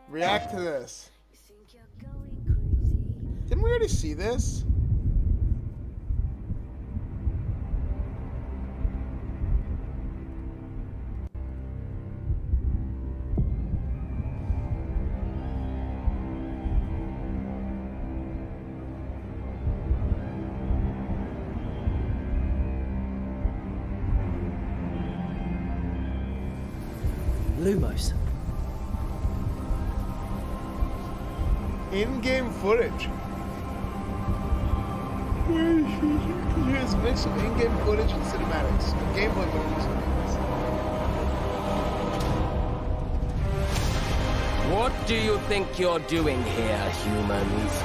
React to this. Didn't we already see this? Lumos. In-game footage. Here's a mix of in-game footage and cinematics. Gameplay footage. What do you think you're doing here, humans?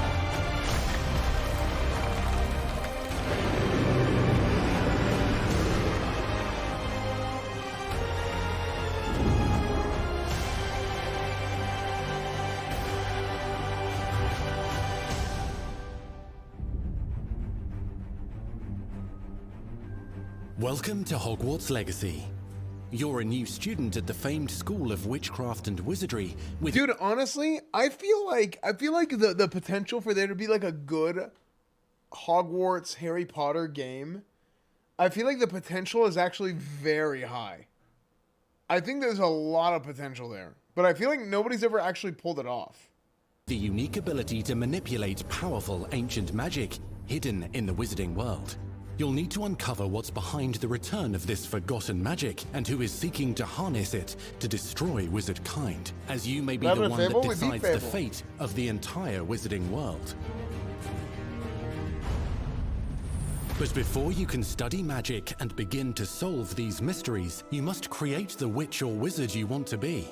Welcome to Hogwarts Legacy. You're a new student at the famed School of Witchcraft and Wizardry with— Dude, honestly, I feel like the potential for there to be like a good Hogwarts Harry Potter game, I feel like the potential is actually very high. I think there's a lot of potential there, but I feel like nobody's ever actually pulled it off. the unique ability to manipulate powerful ancient magic hidden in the wizarding world. You'll need to uncover what's behind the return of this forgotten magic and who is seeking to harness it to destroy wizard kind, as you may be the one that decides the fate of the entire wizarding world. But before you can study magic and begin to solve these mysteries, you must create the witch or wizard you want to be.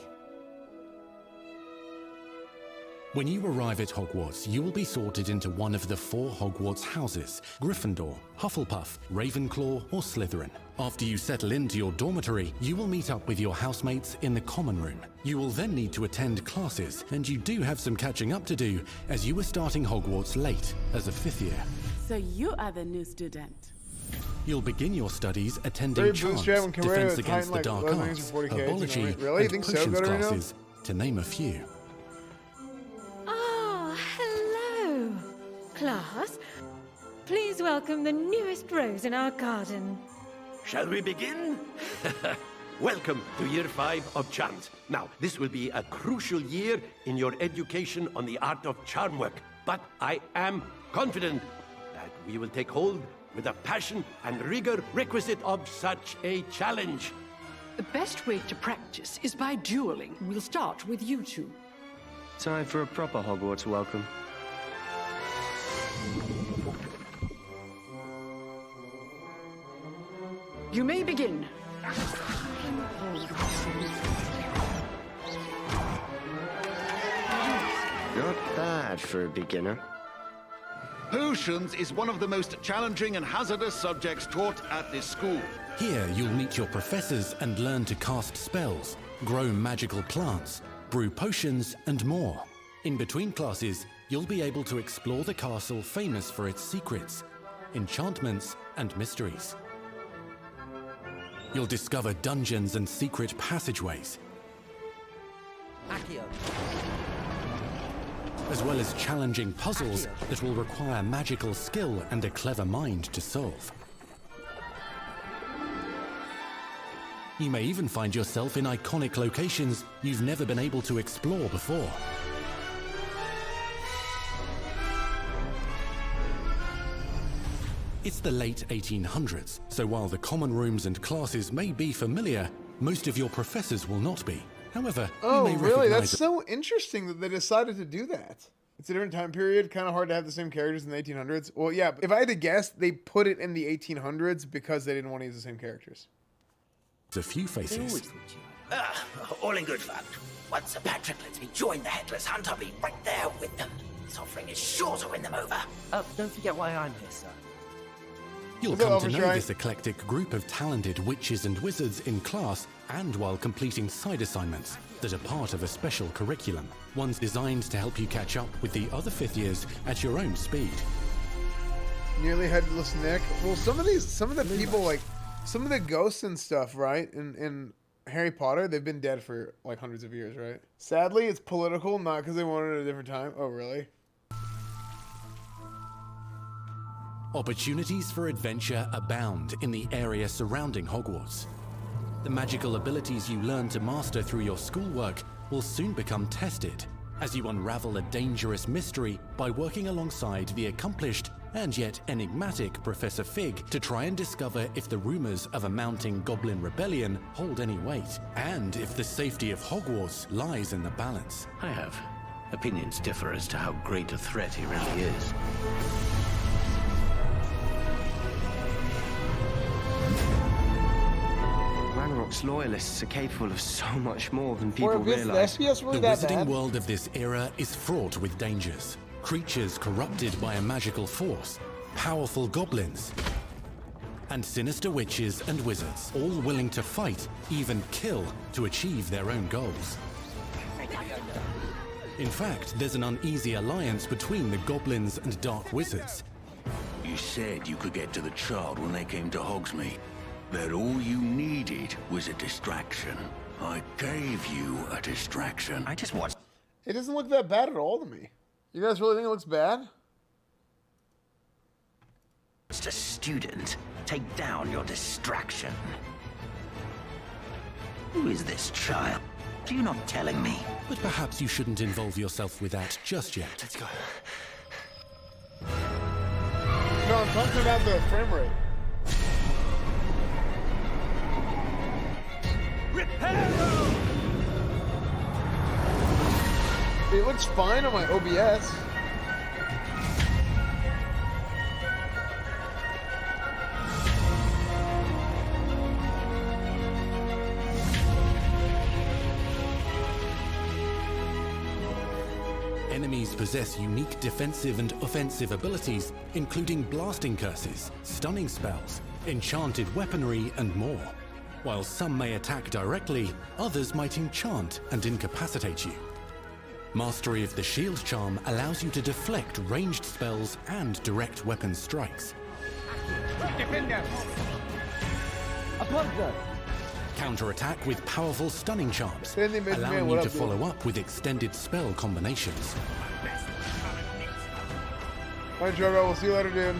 When you arrive at Hogwarts, you will be sorted into one of the 4 Hogwarts houses: Gryffindor, Hufflepuff, Ravenclaw, or Slytherin. After you settle into your dormitory, you will meet up with your housemates in the common room. You will then need to attend classes, and you do have some catching up to do, as you were starting Hogwarts late as a 5th year. So you are the new student. You'll begin your studies attending charms, defense against the dark arts, herbology, and potions classes, to name a few. Hello, class. Please welcome the newest rose in our garden. Shall we begin? Welcome to Year 5 of Charms. Now, this will be a crucial year in your education on the art of charm work, but I am confident that we will take hold with the passion and rigor requisite of such a challenge. The best way to practice is by dueling. We'll start with you two. Time for a proper Hogwarts welcome. You may begin. Not bad for a beginner. Potions is one of the most challenging and hazardous subjects taught at this school. Here you'll meet your professors and learn to cast spells, grow magical plants, brew potions, and more. In between classes, you'll be able to explore the castle famous for its secrets, enchantments, and mysteries. You'll discover dungeons and secret passageways, as well as challenging puzzles that will require magical skill and a clever mind to solve. You may even find yourself in iconic locations you've never been able to explore before. It's the late 1800s, so while the common rooms and classes may be familiar, most of your professors will not be. However, you may really? That's so interesting that they decided to do that. It's a different time period, kind of hard to have the same characters in the 1800s. Well, yeah, if I had to guess, they put it in the 1800s because they didn't want to use the same characters. A few faces. All in good fun. Once Sir Patrick lets me join the Headless Hunt, I'll be right there with them. This offering is sure to win them over. Don't forget why I'm here, sir. You'll come to know this eclectic group of talented witches and wizards in class and while completing side assignments that are part of a special curriculum, ones designed to help you catch up with the other 5th years at your own speed. Nearly Headless Nick. Well, some of the people, like some of the ghosts and stuff, right? In Harry Potter, they've been dead for like hundreds of years, right? Sadly, it's political, not because they wanted it at a different time. Oh, really? Opportunities for adventure abound in the area surrounding Hogwarts. The magical abilities you learn to master through your schoolwork will soon become tested as you unravel a dangerous mystery by working alongside the accomplished and yet enigmatic Professor Fig to try and discover if the rumors of a mounting goblin rebellion hold any weight, and if the safety of Hogwarts lies in the balance. I have. Opinions differ as to how great a threat he really is. Ranrock's loyalists are capable of so much more than people Or if realize. it's really The that wizarding bad? world of this era is fraught with dangers. Creatures corrupted by a magical force, powerful goblins, and sinister witches and wizards, all willing to fight, even kill, to achieve their own goals. In fact, there's an uneasy alliance between the goblins and dark wizards. You said you could get to the child when they came to Hogsmeade. That all you needed was a distraction. I gave you a distraction. I just watched. It doesn't look that bad at all to me. You guys really think it looks bad? A student take down your distraction. Who is this child? Are you not telling me? But perhaps you shouldn't involve yourself with that just yet. Let's go. No, I'm talking about the frame rate. It looks fine on my OBS. Enemies possess unique defensive and offensive abilities, including blasting curses, stunning spells, enchanted weaponry, and more. While some may attack directly, others might enchant and incapacitate you. Mastery of the shield charm allows you to deflect ranged spells and direct weapon strikes. Counterattack with powerful stunning charms, allowing you to follow up with extended spell combinations. Alright, Drogo, we'll see you later, dude.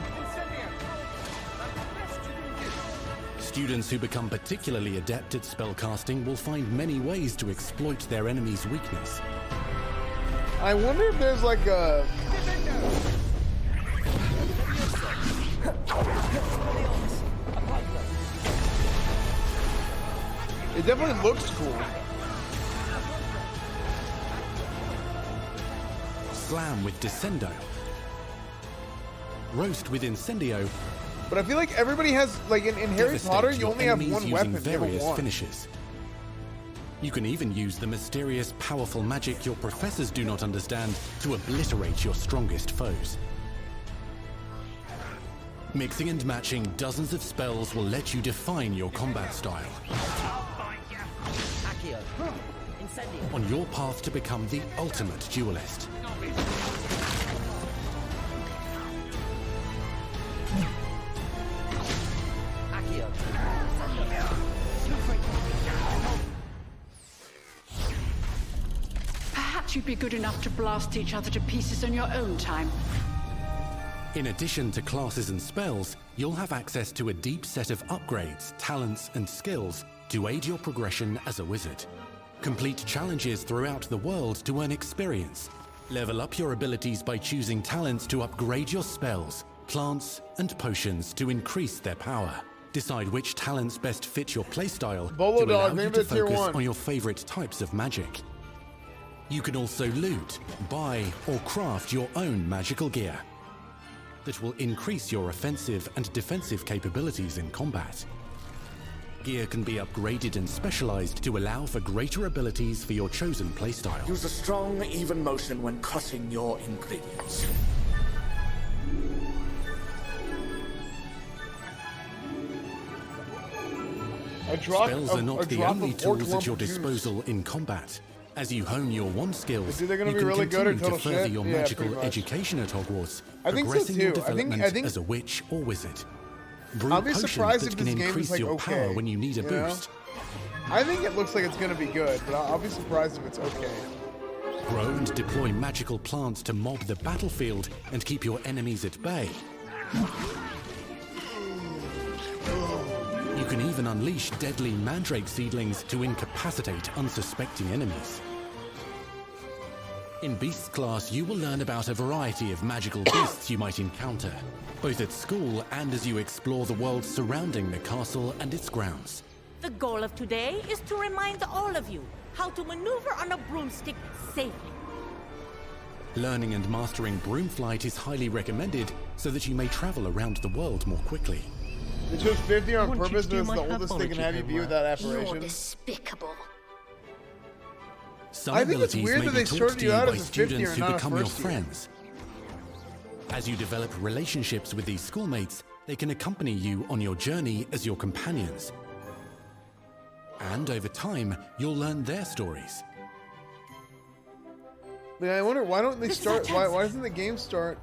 Students who become particularly adept at spellcasting will find many ways to exploit their enemy's weakness. I wonder if there's like a... It definitely looks cool. Slam with Descendo. Roast with Incendio. But I feel like everybody has, like in Harry Potter, you only have one weapon. Various finishes. You can even use the mysterious, powerful magic your professors do not understand to obliterate your strongest foes. Mixing and matching dozens of spells will let you define your combat style. On your path to become the ultimate duelist. Perhaps you'd be good enough to blast each other to pieces on your own time. In addition to classes and spells, you'll have access to a deep set of upgrades, talents, and skills to aid your progression as a wizard. Complete challenges throughout the world to earn experience. Level up your abilities by choosing talents to upgrade your spells, plants, and potions to increase their power. Decide which talents best fit your playstyle Bolo to allow Dog, you to tier focus 1. on your favorite types of magic. You can also loot, buy, or craft your own magical gear that will increase your offensive and defensive capabilities in combat. Gear can be upgraded and specialized to allow for greater abilities for your chosen playstyle. Use a strong, even motion when cutting your ingredients. Spells are not the only tools at your disposal in combat. As you hone your wand skills, you can really good or continue to total further shit? your Yeah, magical pretty much. education at Hogwarts, I think so progressing your too. I think- development as a witch or wizard. Brew I'll be potions surprised that if can this game is, increase like, your okay, power when you need a you know? boost. I think it looks like it's going to be good, but I'll be surprised if it's okay. Grow and deploy magical plants to mob the battlefield and keep your enemies at bay. You can even unleash deadly mandrake seedlings to incapacitate unsuspecting enemies. In Beasts class, you will learn about a variety of magical beasts you might encounter, both at school and as you explore the world surrounding the castle and its grounds. The goal of today is to remind all of you how to maneuver on a broomstick safely. Learning and mastering broom flight is highly recommended so that you may travel around the world more quickly. They chose 50 on purpose, but it's the oldest they can have you be without You're apparition. despicable. Some I think it's abilities weird may that be they taught started to you you out by as a 50 students or who not a become your first year. friends. As you develop relationships with these schoolmates, they can accompany you on your journey as your companions. And over time, you'll learn their stories. Man, I wonder, why don't they start, why doesn't the game start?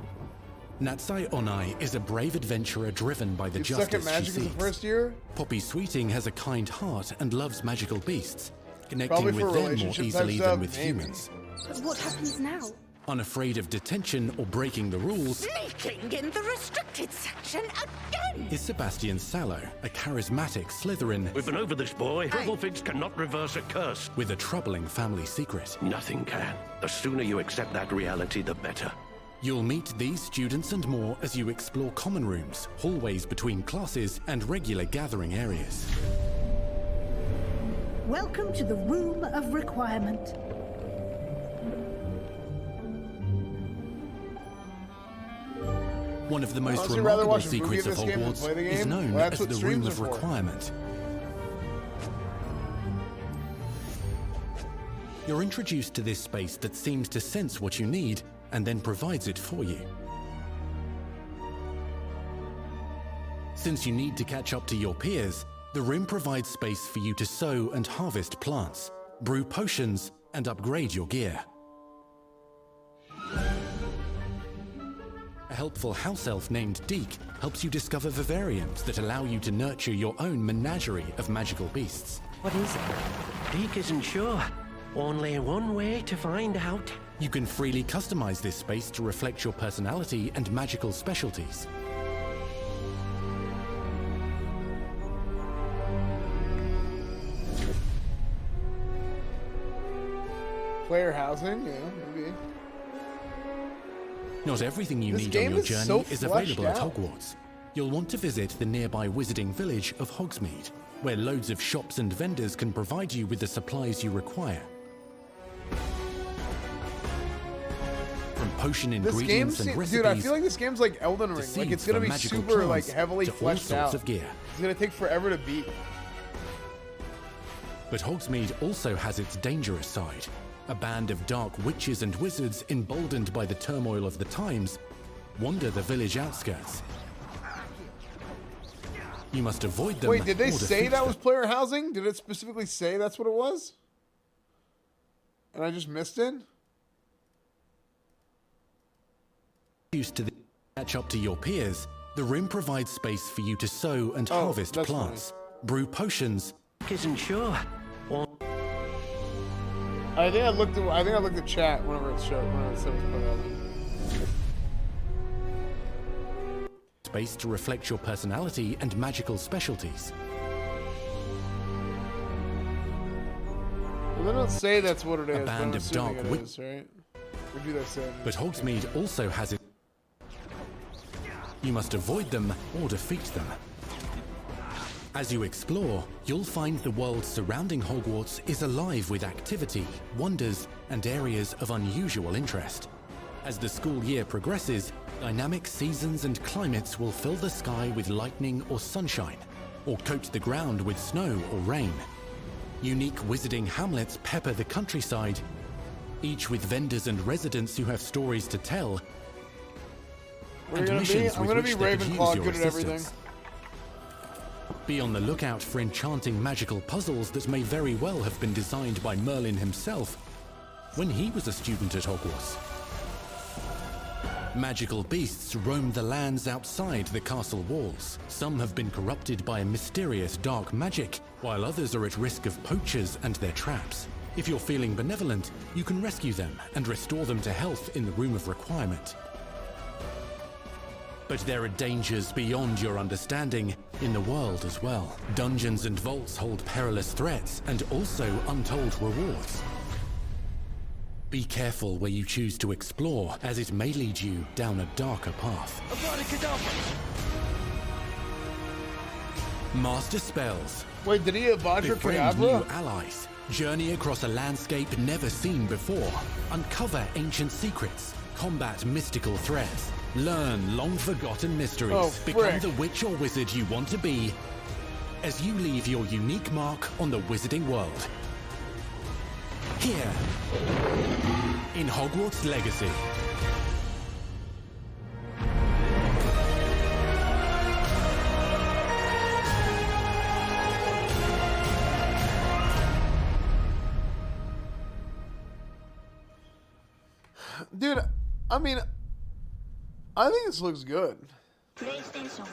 Natsai Onai is a brave adventurer driven by the You suck justice at magic she as a seeks. first year? Poppy Sweeting has a kind heart and loves magical beasts, connecting Probably with for them more relationship easily type than stuff, with maybe. humans. But what happens now? Unafraid of detention or breaking the rules, Sneaking in the restricted section again! is Sebastian Sallow, a charismatic Slytherin We've been over this, boy. Figs cannot reverse a curse. with a troubling family secret. Nothing can. The sooner you accept that reality, the better. You'll meet these students and more as you explore common rooms, hallways between classes, and regular gathering areas. Welcome to the Room of Requirement. One of the most Honestly, rather remarkable watch a movie secrets of of this game than Hogwarts play the is game. known Well, that's as what the streams Room are of for. Requirement. You're introduced to this space that seems to sense what you need and then provides it for you. Since you need to catch up to your peers, the room provides space for you to sow and harvest plants, brew potions, and upgrade your gear. A helpful house elf named Deke helps you discover vivariums that allow you to nurture your own menagerie of magical beasts. What is it? Deke isn't sure. Only one way to find out. You can freely customize this space to reflect your personality and magical specialties. Player housing, yeah, maybe. Not everything you This need game on your is journey so is fleshed available at out. Hogwarts. You'll want to visit the nearby wizarding village of Hogsmeade, where loads of shops and vendors can provide you with the supplies you require. From potion This ingredients game, and recipes, dude, I feel like this game's like Elden Ring. Like seeds it's gonna for be magical super, like plants heavily to all fleshed sorts out. of gear. It's gonna take forever to beat. But Hogsmeade also has its dangerous side. A band of dark witches and wizards, emboldened by the turmoil of the times, wander the village outskirts. You must avoid them. Wait, did they or say defeat that them. was player housing? Did it specifically say that's what it was? And I just missed it? Used to catch up to your peers, the room provides space for you to sow and Oh, harvest that's plants, brew potions. Isn't sure. I think I looked at chat whenever it showed, whenever it said it was player housing. Space to reflect your personality and magical specialties. Well, they don't say that's what it is, A band but I'm of assuming dark it wit- is, right? Or do they say? But Hogsmeade also has it. You must avoid them or defeat them. As you explore, you'll find the world surrounding Hogwarts is alive with activity, wonders, and areas of unusual interest. As the school year progresses, dynamic seasons and climates will fill the sky with lightning or sunshine, or coat the ground with snow or rain. Unique wizarding hamlets pepper the countryside, each with vendors and residents who have stories to tell, What are and you gonna be? missions I'm with gonna which be they could use Ravenclaw, your good at everything. assistance. Be on the lookout for enchanting magical puzzles that may very well have been designed by Merlin himself when he was a student at Hogwarts. Magical beasts roam the lands outside the castle walls. Some have been corrupted by a mysterious dark magic, while others are at risk of poachers and their traps. If you're feeling benevolent, you can rescue them and restore them to health in the Room of Requirement. But there are dangers beyond your understanding in the world as well. Dungeons and vaults hold perilous threats and also untold rewards. Be careful where you choose to explore, as it may lead you down a darker path. Master spells. Wait, did he have Vajra Befriend new Kadabra? allies. Journey across a landscape never seen before. Uncover ancient secrets. Combat mystical threats. Learn long-forgotten mysteries. Oh, Become frick. the witch or wizard you want to be as you leave your unique mark on the wizarding world. Here, in Hogwarts Legacy. Dude, I mean, I think this looks good. PlayStation.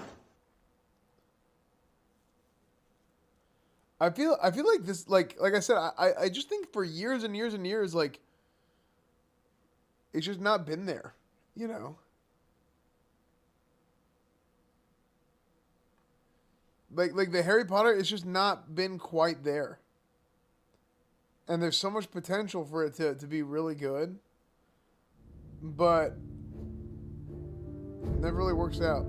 I feel like this, like I said, I just think for years and years and years, like, it's just not been there, you know? Like the Harry Potter, it's just not been quite there. And there's so much potential for it to be really good. But it never really works out.